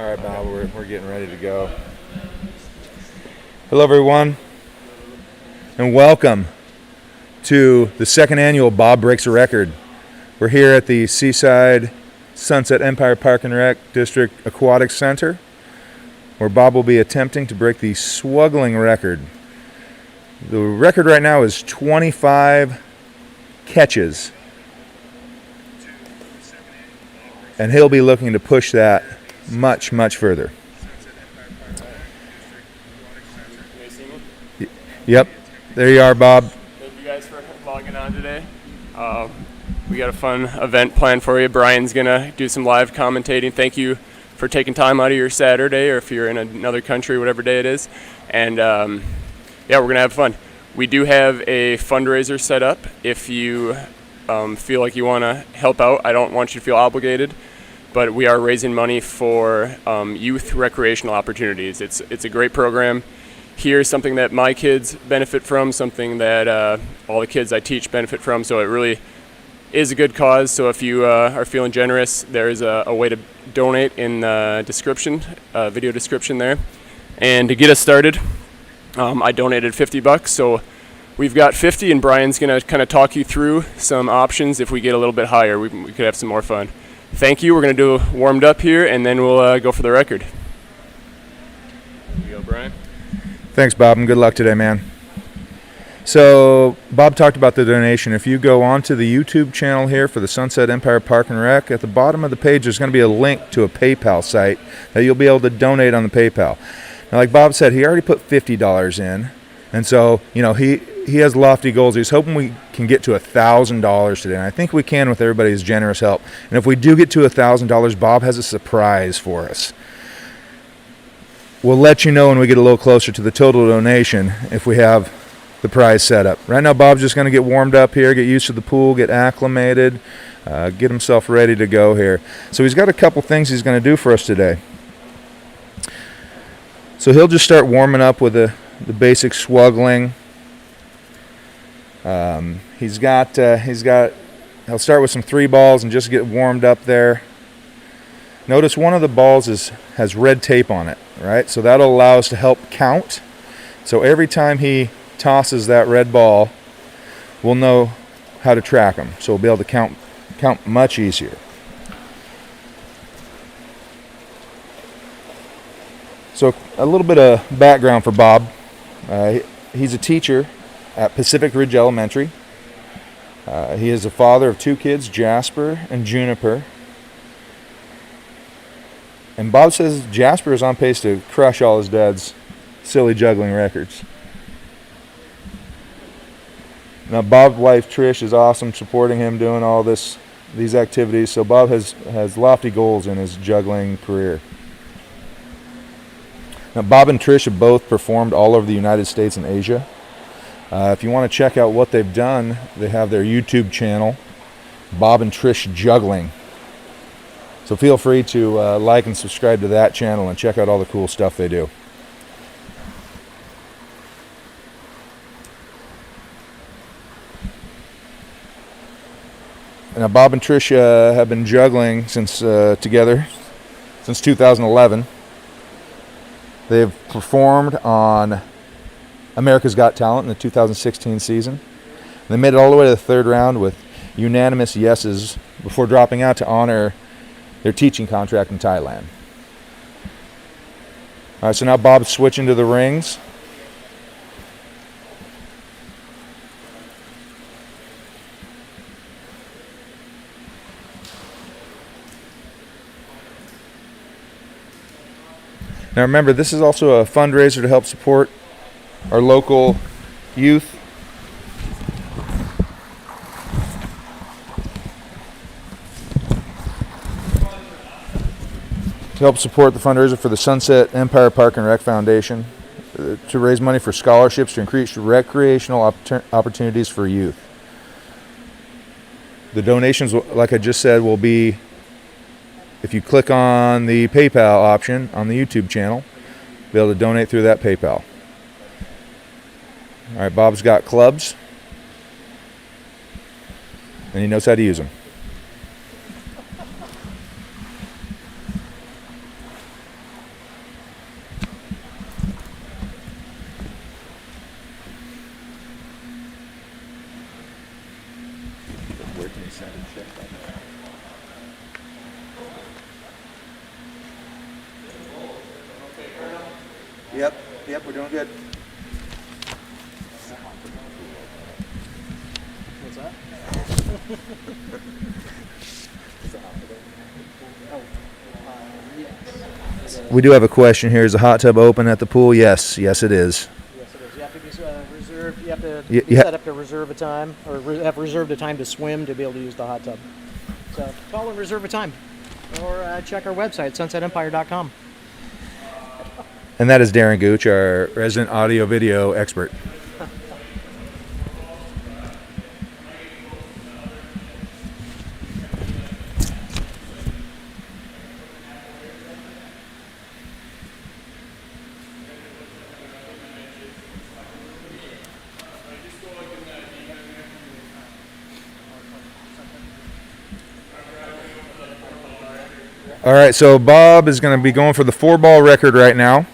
All right, Bob, we're getting ready to go. Hello, everyone, and welcome to the second annual Bob Breaks a Record. We're here at the Seaside Sunset Empire Park and Rec District Aquatic Center, where Bob will be attempting to break the Swuggling record. The record right now is 25 catches, and he'll be looking to push that much further. Yep, there you are, Bob. Thank you guys for logging on today. We got a fun event planned for you. Brian's gonna do some live commentating. Thank you for taking time out of your Saturday, or if you're in another country, whatever day it is. And yeah, we're gonna have fun. We do have a fundraiser set up. If you feel like you want to help out, I don't want you to feel obligated, but we are raising money for youth recreational opportunities. It's a great program. Here's something that my kids benefit from, something that all the kids I teach benefit from, so it really is a good cause. So if you are feeling generous, there is a way to donate in the description, video description there. And to get us started, I donated $50, so we've got 50, and Brian's going to kind of talk you through some options. If we get a little bit higher, we could have some more fun. Thank you. We're going to do a warmed up here, and then we'll go for the record. Here you go, Brian. Thanks, Bob, and good luck today, man. So, Bob talked about the donation. If you go onto the YouTube channel here for the Sunset Empire Park and Rec, at the bottom of the page there's going to be a link to a PayPal site that you'll be able to donate on the PayPal. Now, like Bob said, he already put $50 in, and so, you know, he has lofty goals. He's hoping we can get to $1,000 today, and I think we can with everybody's generous help. And if we do get to $1,000, Bob has a surprise for us. We'll let you know when we get a little closer to the total donation if we have the prize set up. Right now, Bob's just going to get warmed up here, get used to the pool, get acclimated, get himself ready to go here. So he's got a couple things he's going to do for us today. So he'll just start warming up with the basic swuggling. He'll start with some 3 balls and just get warmed up there. Notice one of the balls has red tape on it, right? So that'll allow us to help count. So every time he tosses that red ball, we'll know how to track him. So we'll be able to count much easier. So a little bit of background for Bob. He's a teacher at Pacific Ridge Elementary. He is a father of 2 kids, Jasper and Juniper. And Bob says Jasper is on pace to crush all his dad's silly juggling records. Now, Bob's wife Trish is awesome, supporting him doing all these activities. So Bob has lofty goals in his juggling career. Now, Bob and Trish have both performed all over the United States and Asia. If you want to check out what they've done, they have their YouTube channel, Bob and Trish Juggling. So feel free to like and subscribe to that channel and check out all the cool stuff they do. Now, Bob and Trish have been juggling together since 2011. They've performed on America's Got Talent in the 2016 season. They made it all the way to the 3rd round with unanimous yeses before dropping out to honor their teaching contract in Thailand. All right, so now Bob's switching to the rings. Now remember, this is also a fundraiser to help support our local youth. To help support the fundraiser for the Sunset Empire Park and Rec Foundation, to raise money for scholarships to increase recreational opportunities for youth. The donations, like I just said, will be, if you click on the PayPal option on the YouTube channel, be able to donate through that PayPal. All right, Bob's got clubs, and he knows how to use them. Yep, we're doing good. What's that? We do have a question here. Is the hot tub open at the pool? Yes, it is. Yes, it is. You have to be reserved. You have to Yeah, be yeah. set up to reserve a time, or have reserved a time to swim to be able to use the hot tub. So call and reserve a time, or check our website, sunsetempire.com. And that is Darren Gooch, our resident audio video expert. All right, so Bob is going to be going for the 4-ball record right now.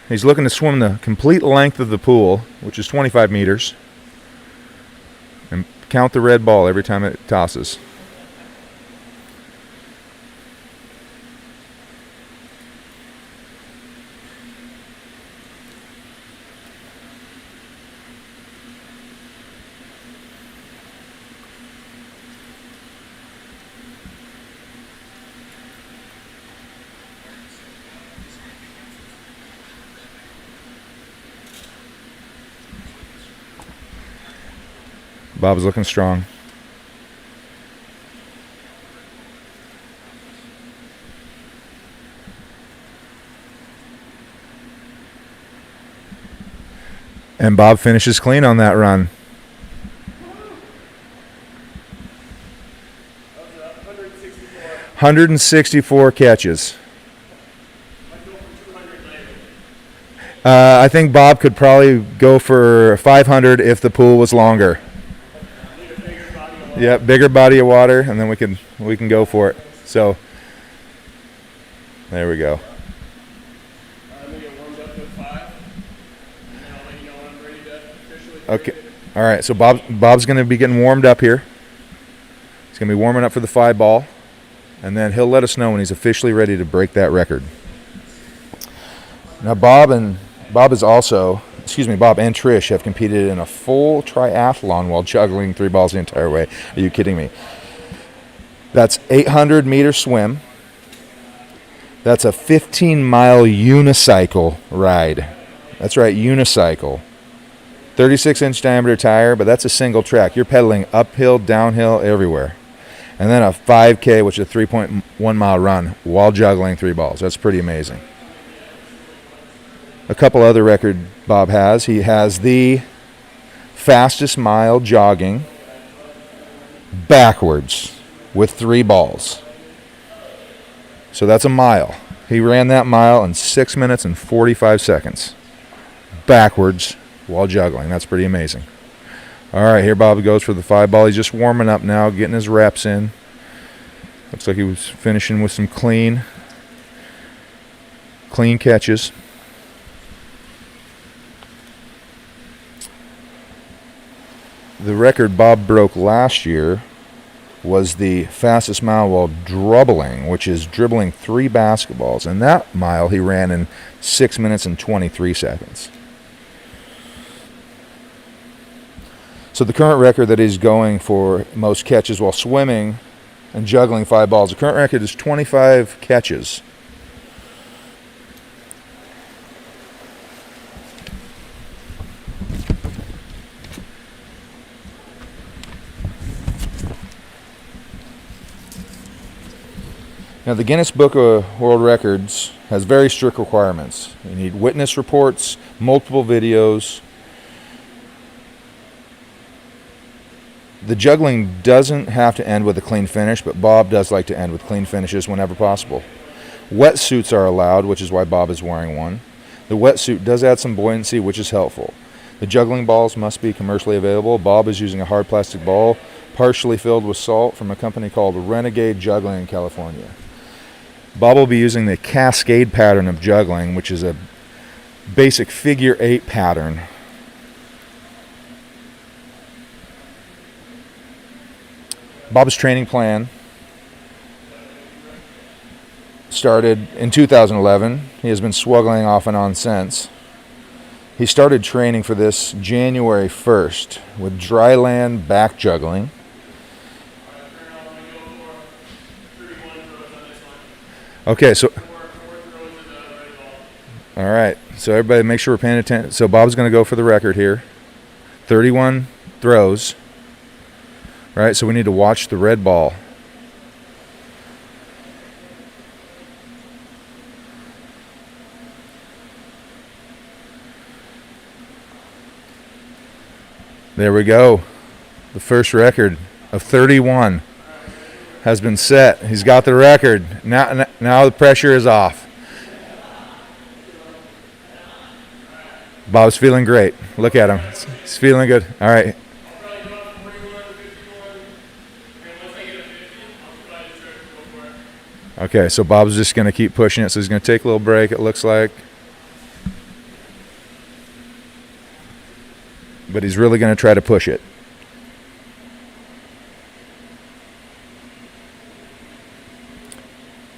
He's looking to swim the complete length of the pool, which is 25 meters, and count the red ball every time it tosses. Bob's looking strong. And Bob finishes clean on that run. That was 164. 164 catches. Might go for 200 later. I think Bob could probably go for 500 if the pool was longer. Need a bigger body of water. Yeah, bigger body of water, and then we can go for it. So there we go. I'm going to get warmed up at 5, and then I'll let you know when I'm ready to officially Okay. break it. All right. So Bob's going to be getting warmed up here. He's going to be warming up for the 5-ball, and then he'll let us know when he's officially ready to break that record. Now Bob and Trish have competed in a full triathlon while juggling 3 balls the entire way. Are you kidding me? That's 800-meter swim. That's a 15-mile unicycle ride. That's right, unicycle. 36-inch diameter tire, but that's a single track. You're pedaling uphill, downhill, everywhere. And then a 5K, which is a 3.1-mile run while juggling 3 balls. That's pretty amazing. A couple other record Bob has. He has the fastest mile jogging backwards with 3 balls. So that's a mile. He ran that mile in 6 minutes and 45 seconds backwards while juggling. That's pretty amazing. All right, here Bob goes for the 5-ball. He's just warming up now, getting his reps in. Looks like he was finishing with some clean catches. The record Bob broke last year was the fastest mile while dribbling, which is dribbling 3 basketballs. And that mile he ran in 6 minutes and 23 seconds. So the current record that he's going for most catches while swimming and juggling 5 balls, the current record is 25 catches. Now, the Guinness Book of World Records has very strict requirements. You need witness reports, multiple videos. The juggling doesn't have to end with a clean finish, but Bob does like to end with clean finishes whenever possible. Wetsuits are allowed, which is why Bob is wearing one. The wetsuit does add some buoyancy, which is helpful. The juggling balls must be commercially available. Bob is using a hard plastic ball, partially filled with salt, from a company called Renegade Juggling in California. Bob will be using the cascade pattern of juggling, which is a basic figure 8 pattern. Bob's training plan started in 2011. He has been swuggling off and on since. He started training for this January 1st with dry land back juggling. Okay, so all right, so everybody make sure we're paying attention. So Bob's going to go for the record here. 31 throws. Right, so we need to watch the red ball. There we go. The first record of 31 has been set. He's got the record. Now the pressure is off. Bob's feeling great. Look at him. He's feeling good. All right. Okay, so Bob's just going to keep pushing it. So he's going to take a little break, it looks like. But he's really going to try to push it.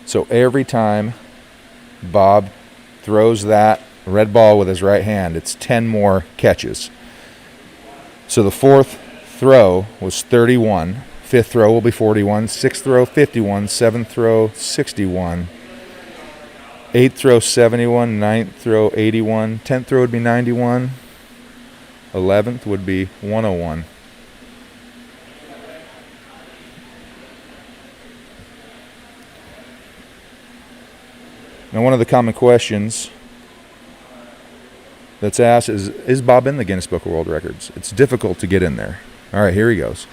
So every time Bob throws that red ball with his right hand, it's 10 more catches. So the fourth throw was 31. Fifth throw will be 41. Sixth throw, 51. Seventh throw, 61. Eighth throw, 71. Ninth throw, 81. 10th throw would be 91. 11th would be 101. Now, one of the common questions that's asked is Bob in the Guinness Book of World Records? It's difficult to get in there. All right, here he goes.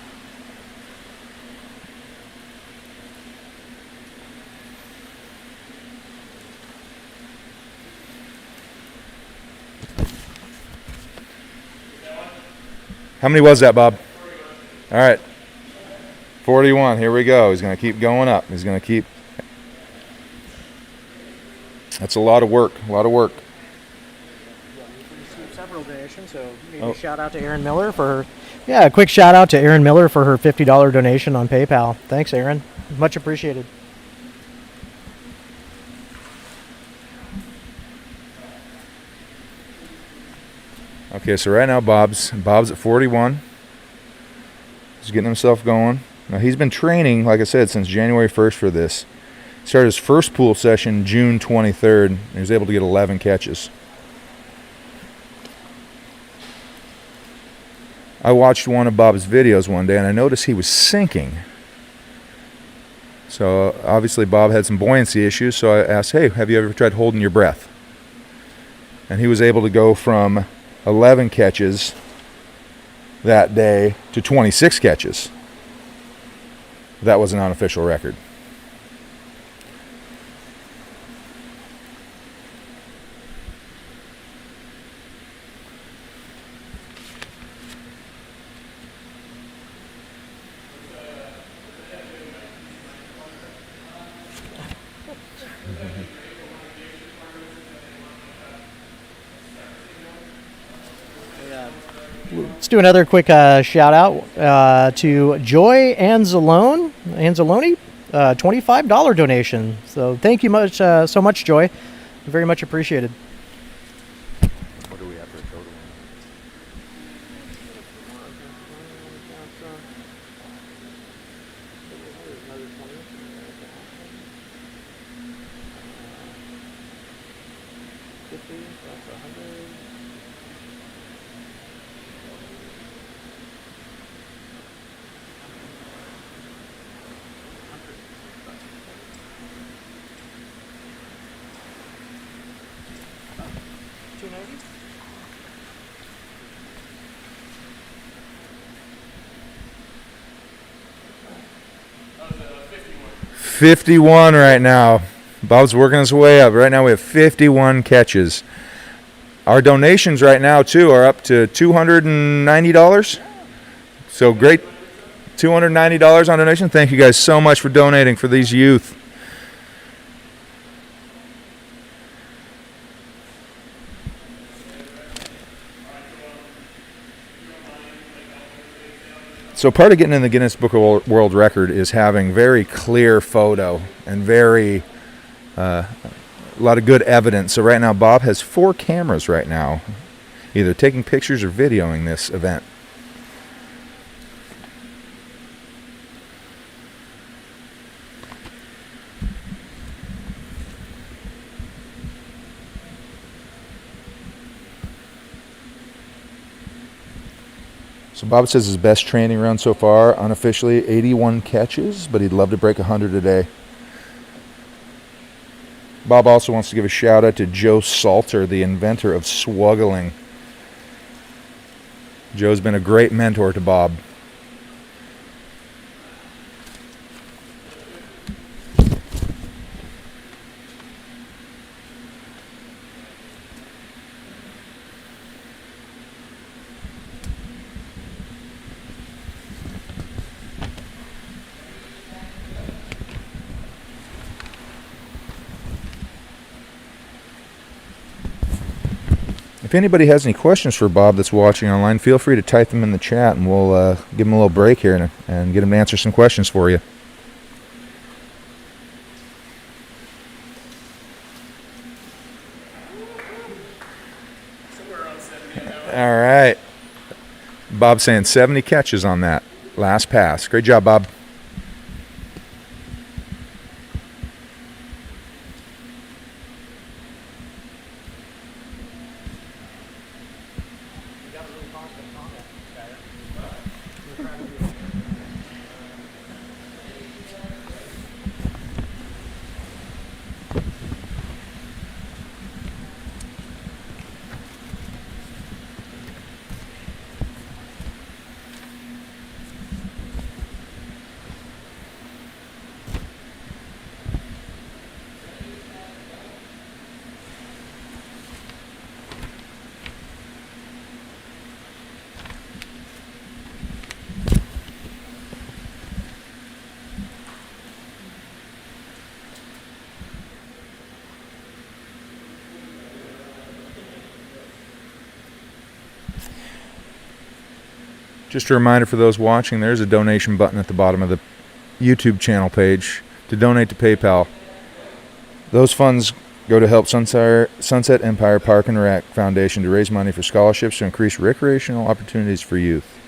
How many was that, Bob? All right. 41. Here we go. He's going to keep going up. He's going to keep. That's a lot of work. A lot of work. Received several donations, so maybe a shout out to Erin Miller for a quick shout out to Erin Miller for her $50 donation on PayPal. Thanks, Erin. Much appreciated. Okay, so right now Bob's at 41. He's getting himself going. Now he's been training, like I said, since January 1st for this. He started his first pool session June 23rd, and he was able to get 11 catches. I watched one of Bob's videos one day, and I noticed he was sinking. So obviously Bob had some buoyancy issues, so I asked, hey, have you ever tried holding your breath? And he was able to go from 11 catches that day to 26 catches. That was an unofficial record. Let's do another quick shout out to Joy Anzalone, $25 donation. So thank you so much, Joy. Very much appreciated. What do we have for a total? $51 right now. Bob's working his way up. Right now we have 51 catches. Our donations right now, too, are up to $290. So great. $290 on donation. Thank you guys so much for donating for these youth. So part of getting in the Guinness Book of World Record is having very clear photo and very a lot of good evidence. So right now Bob has 4 cameras right now, either taking pictures or videoing this event. So Bob says his best training run so far, unofficially 81 catches, but he'd love to break 100 a day. Bob also wants to give a shout out to Joe Salter, the inventor of Swuggling. Joe's been a great mentor to Bob. If anybody has any questions for Bob that's watching online, feel free to type them in the chat, and we'll give him a little break here and get him to answer some questions for you. All right. Bob's saying 70 catches on that last pass. Great job, Bob. Just a reminder for those watching, there's a donation button at the bottom of the YouTube channel page to donate to PayPal. Those funds go to help Sunset Empire Park and Rec Foundation to raise money for scholarships to increase recreational opportunities for youth.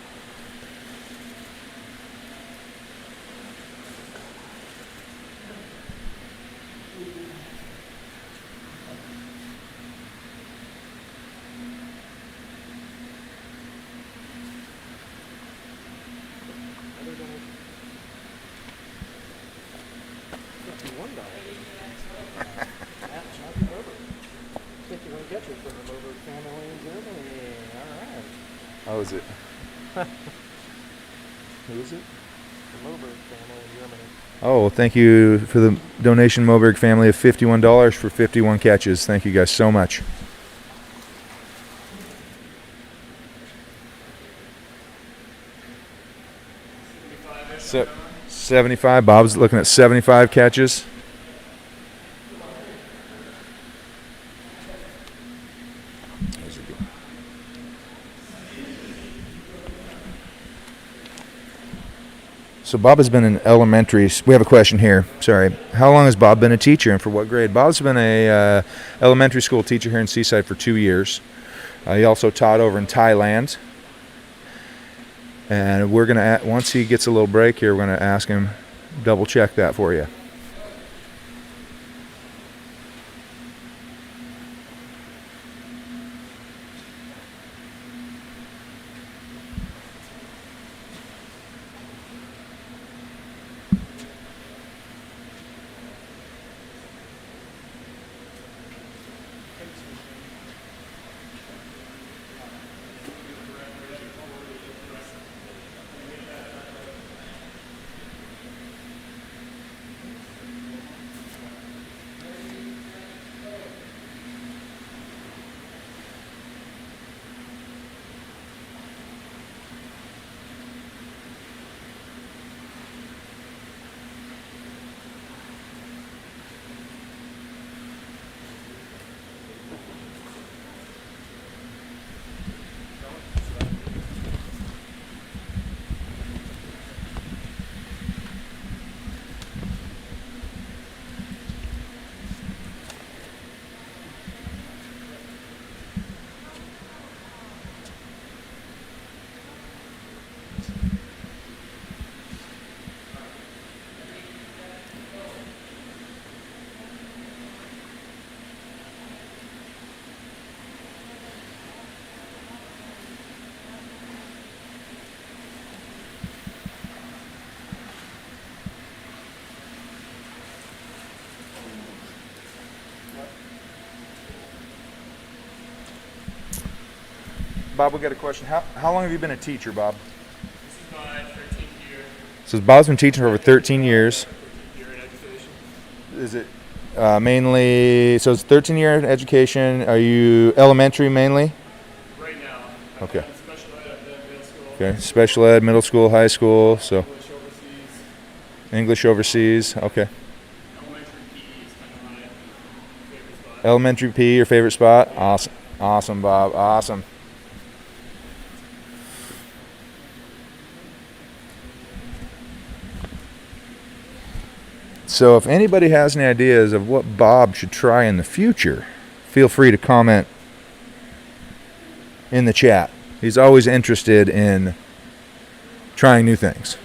How is it? Who is it? The Moberg family in Germany. Oh, well, thank you for the donation, Moberg family, of $51 for 51 catches. Thank you guys so much. So, 75. Bob's looking at 75 catches. So Bob has been in elementary. We have a question here. Sorry. How long has Bob been a teacher, and for what grade? Bob's been a elementary school teacher here in Seaside for 2 years. He also taught over in Thailand. And we're gonna, once he gets a little break here, we're gonna ask him, double check that for you. Bob, we got a question. How long have you been a teacher, Bob? This is my 13th year. So Bob's been teaching for over 13 years. Year in education. Is it mainly, so it's 13 year in education. Are you elementary mainly? Right now. Okay. I've done special ed, I've done middle school. Okay. Special ed, middle school, high school. So English overseas. English overseas. Okay. Elementary PE is kind of my favorite spot. Elementary P, your favorite spot? Awesome. Awesome, Bob. Awesome. So if anybody has any ideas of what Bob should try in the future, feel free to comment in the chat. He's always interested in trying new things.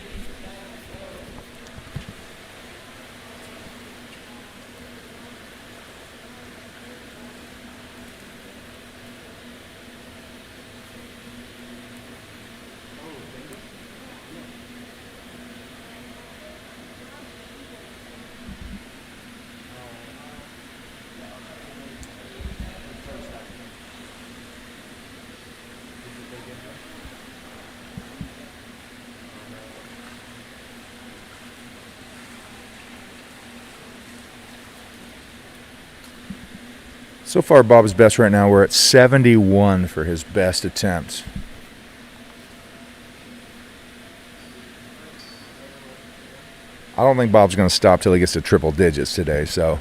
So far, Bob's best right now, we're at 71 for his best attempt. I don't think Bob's going to stop till he gets to triple digits today, so.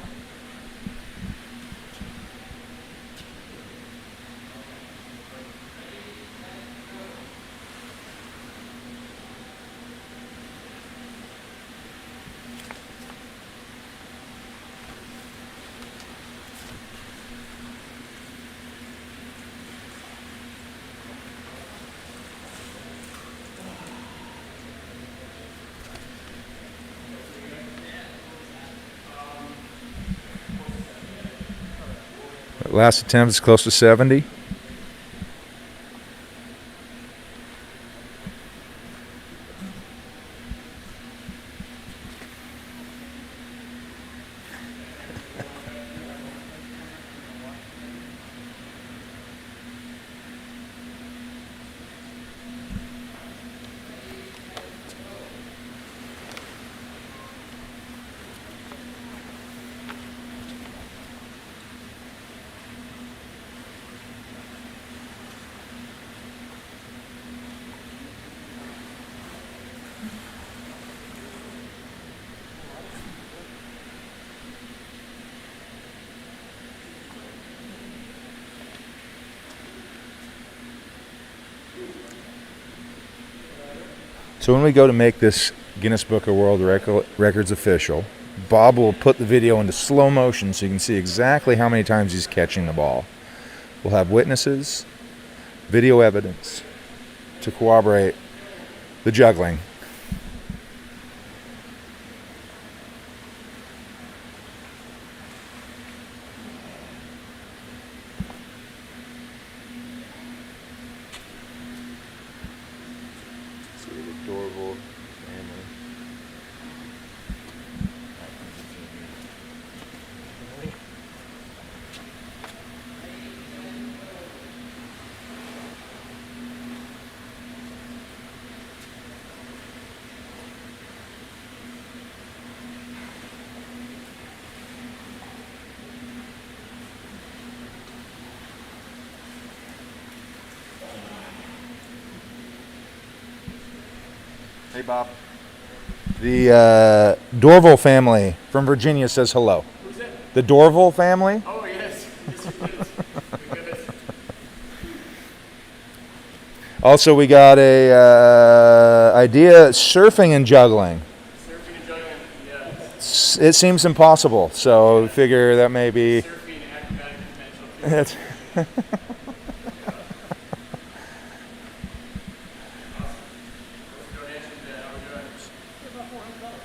Last attempt is close to 70. So when we go to make this Guinness Book of World Records official, Bob will put the video into slow motion so you can see exactly how many times he's catching the ball. We'll have witnesses, video evidence to corroborate the juggling. Hey, Bob. The Dorval family from Virginia says hello. Who's that? The Dorval family? Oh, yes. Also, we got a idea surfing and juggling. Surfing and juggling, yeah. It seems impossible, so we figure that may be. Surfing and acrobatic potential.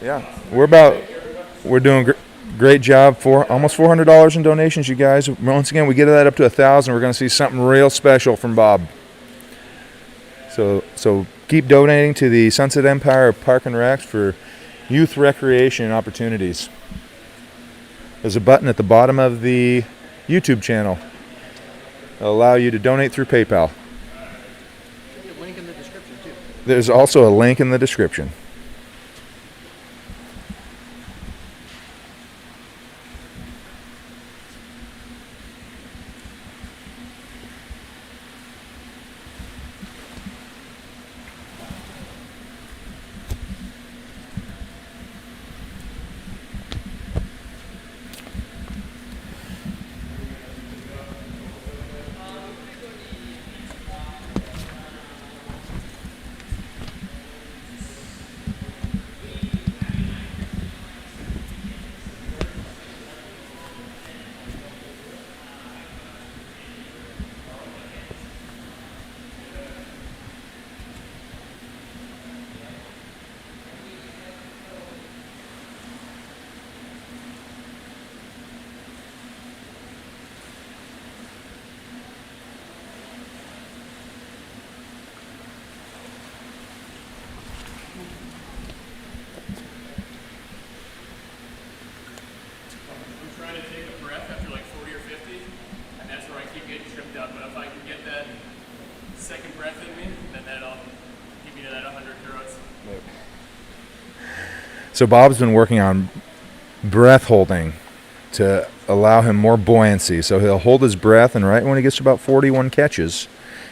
Yeah, we're doing great job for almost $400 in donations, you guys. Once again, we get that up to 1,000. We're going to see something real special from Bob. So keep donating to the Sunset Empire Park and Rec for youth recreation opportunities. There's a button at the bottom of the YouTube channel that'll allow you to donate through PayPal. There's also a link in the description. I'm trying to take a breath after like 40 or 50, and that's where I keep getting tripped up. But if I can get that second breath in me, then that'll give me to that 100 throws. So Bob's been working on breath holding to allow him more buoyancy. So he'll hold his breath, and right when he gets to about 41 catches,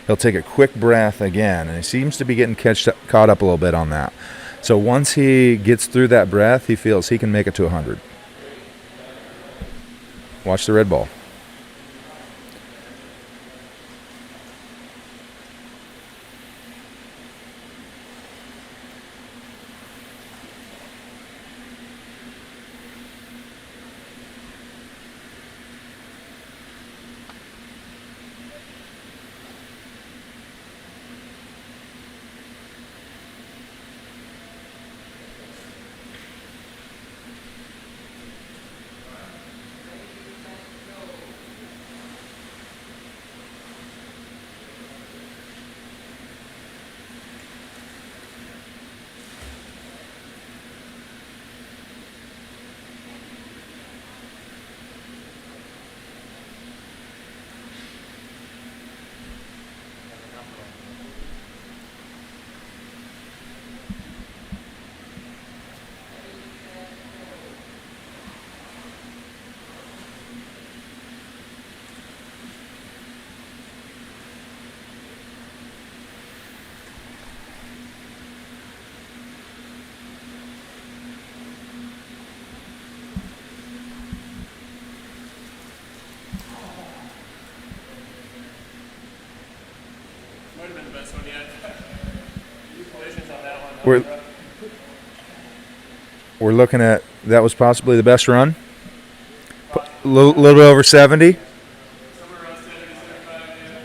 he'll take a quick breath again. And he seems to be getting caught up a little bit on that. So once he gets through that breath, he feels he can make it to 100. Watch the red ball. Might have been the best one yet. Few collisions on that one. We're looking at, that was possibly the best run. A little bit over 70. Somewhere around 70, 75, yeah.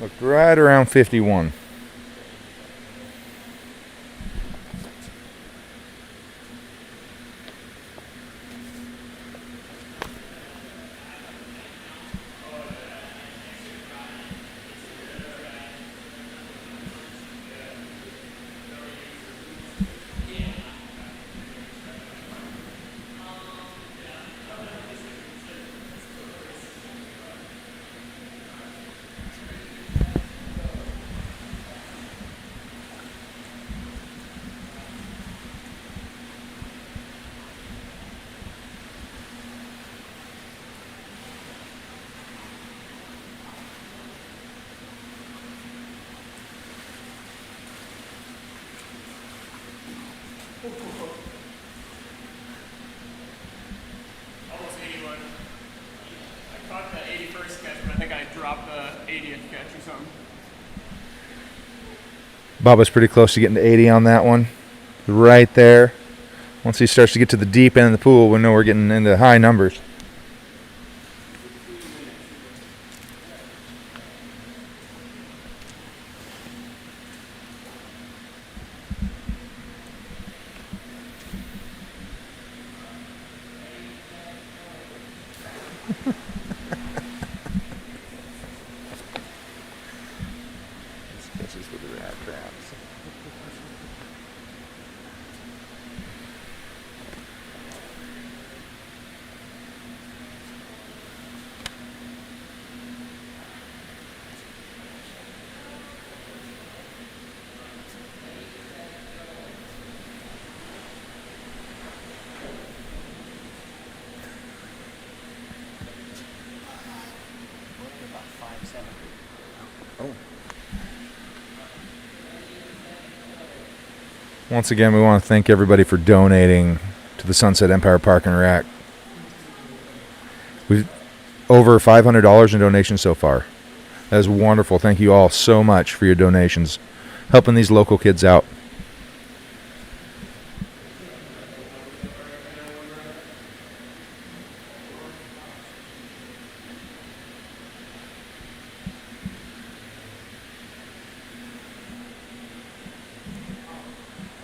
Looked right around 51. Almost 81. I caught the 81st catch, but I think I dropped the 80th catch or something. Bob was pretty close to getting to 80 on that one. Right there. Once he starts to get to the deep end of the pool, we know we're getting into high numbers. Once again, we want to thank everybody for donating to the Sunset Empire Park and Rec. We've over $500 in donations so far. That is wonderful. Thank you all so much for your donations, helping these local kids out.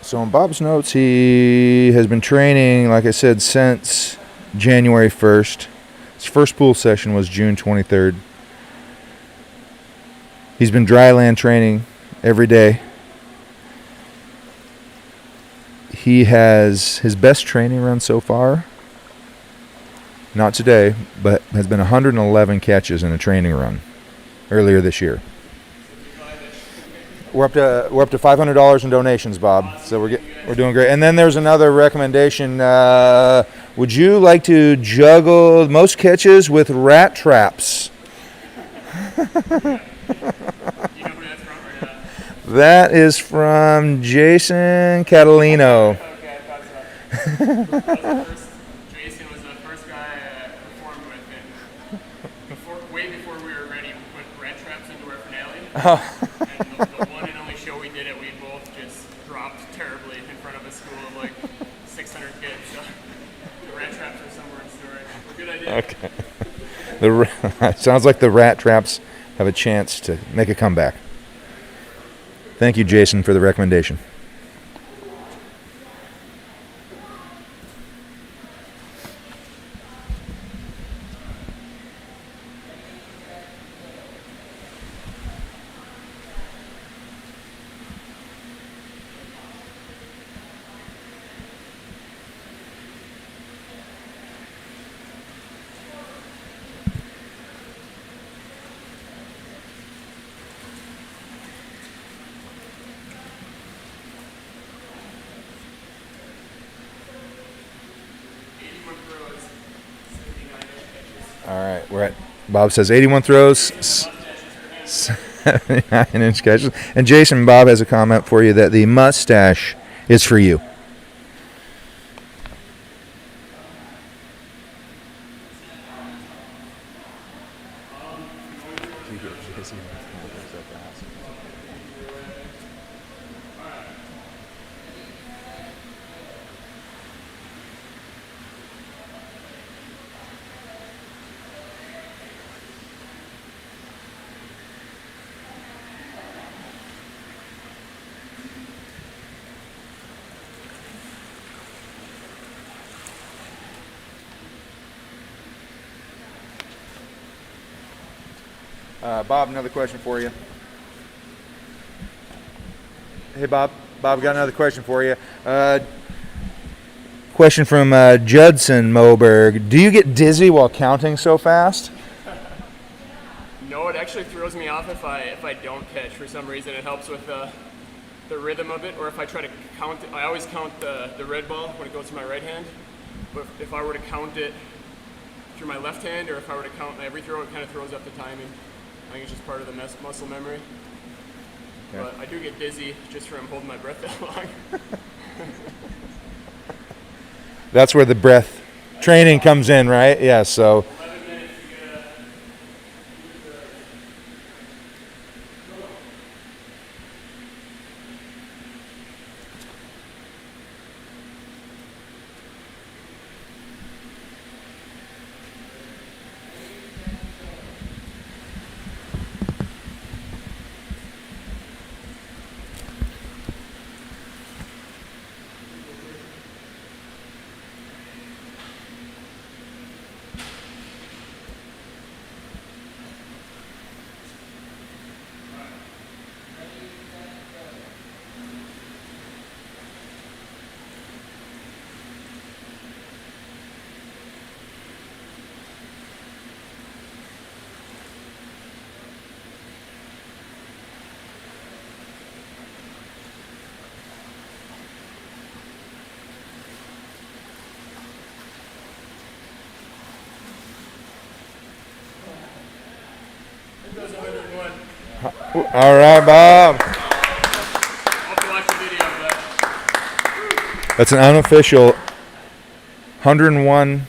So in Bob's notes, he has been training, like I said, since January 1st. His first pool session was June 23rd. He's been dryland training every day. He has his best training run so far, not today, but has been 111 catches in a training run earlier this year. We're up to $500 in donations, Bob. So we're doing great. And then there's another recommendation. Would you like to juggle most catches with rat traps? That is from Jason Catalino. Okay, I thought so. Jason was the first guy I performed with, and way before we were ready, we put rat traps into our finale. And the one and only show we did it, we both just dropped terribly in front of a school of like 600 kids. So the rat traps are somewhere in storage. Good idea. Okay. Sounds like the rat traps have a chance to make a comeback. Thank you, Jason, for the recommendation. All right, we're at, Bob says 81 throws, 79-inch catches. And Jason, Bob has a comment for you that the mustache is for you. Bob, another question for you. Hey, Bob. Bob, got another question for you. Question from Judson Moberg. Do you get dizzy while counting so fast? No, it actually throws me off if I don't catch for some reason. It helps with the rhythm of it, or if I try to count it. I always count the red ball when it goes to my right hand, but if I were to count it through my left hand, or if I were to count every throw, it kind of throws up the timing. I think it's just part of the muscle memory. Okay. But I do get dizzy just from holding my breath that long. That's where the breath training comes in, right? Yeah, so 11 minutes to get a Goes 101. all right, Bob. I'll have to watch the video of that. That's an unofficial 101.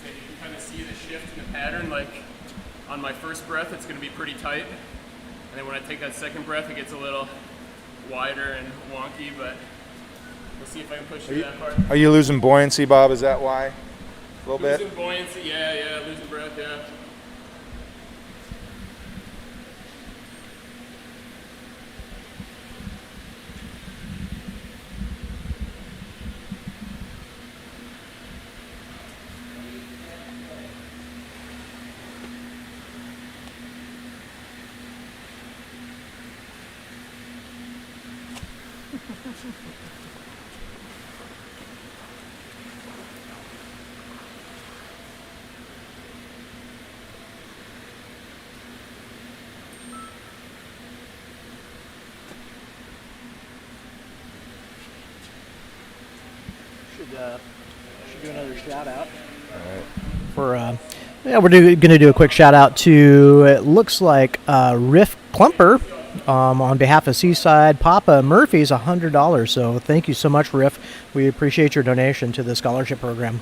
So you can kind of see the shift in the pattern. Like on my first breath, it's going to be pretty tight. And then when I take that second breath, it gets a little wider and wonky, but we'll see if I can push through that part. Are you losing buoyancy, Bob? Is that why? A little bit? Losing buoyancy, yeah, losing breath, yeah. Should do another shout out. For we're going to do a quick shout out to, it looks like Riff Klumper on behalf of Seaside Papa Murphy's $100. So thank you so much, Riff. We appreciate your donation to the scholarship program.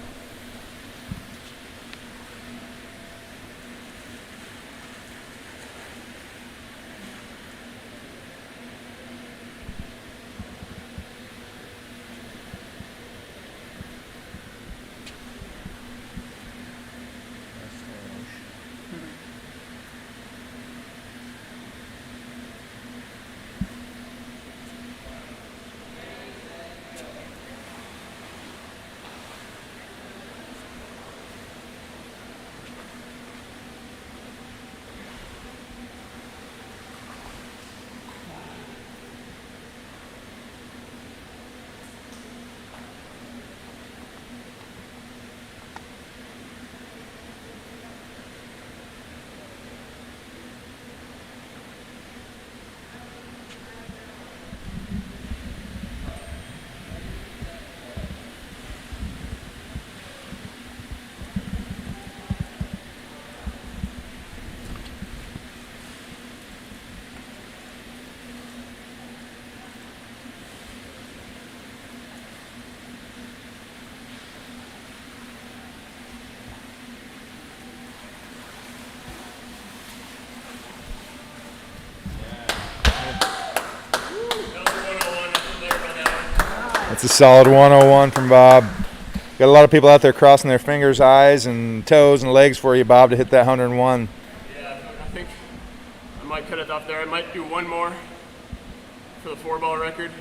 It's a solid 101 from Bob. Got a lot of people out there crossing their fingers, eyes, and toes and legs for you, Bob, to hit that 101. might cut it off there. I might do one more for the 4-ball record,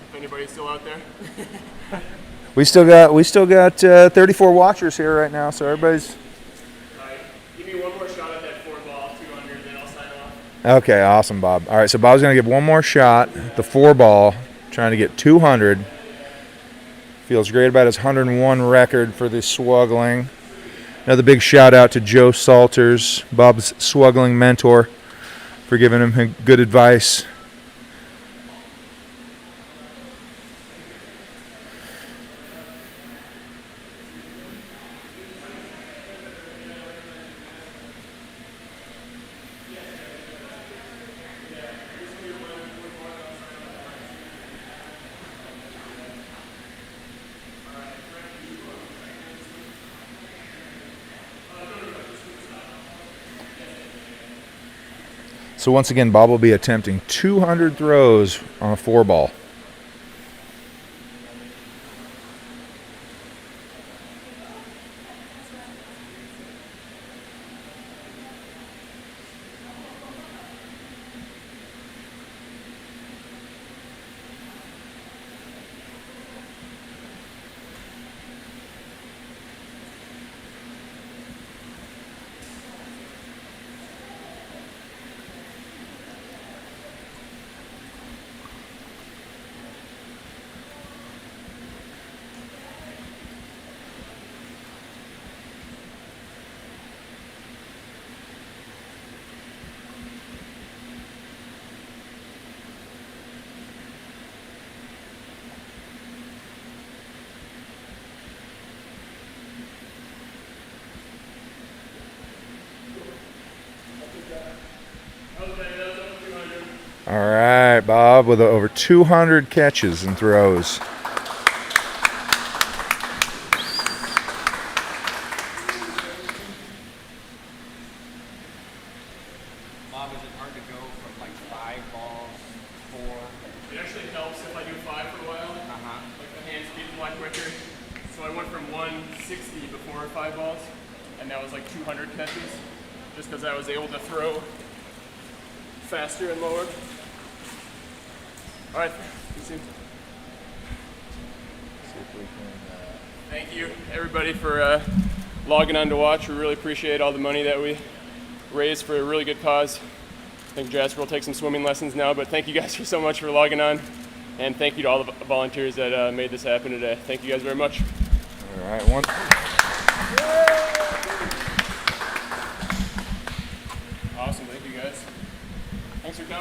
if anybody's still out there. We still got 34 watchers here right now, so everybody's. All right, give me one more shot at that 4-ball, 200, then I'll sign off. Okay, awesome, Bob. All right, so Bob's gonna give one more shot, the 4-ball, trying to get 200. Feels great about his 101 record for the Swuggling. Another big shout out to Joe Salters, Bob's Swuggling mentor, for giving him good advice. So once again, Bob will be attempting 200 throws on a 4-ball. All right, Bob, with over 200 catches and throws. Bob, is it hard to go from like 5 balls, 4? It actually helps if I do 5 for a while. Like the hands beat a lot quicker. So I went from 160 before 5 balls, and that was like 200 catches, just because I was able to throw faster and lower. All right, see you soon. Thank you, everybody, for logging on to watch. We really appreciate all the money that we raised for a really good cause. I think Jasper will take some swimming lessons now, but thank you guys so much for logging on, and thank you to all the volunteers that made this happen today. Thank you guys very much. All right, one. Awesome, thank you guys. Thanks for coming.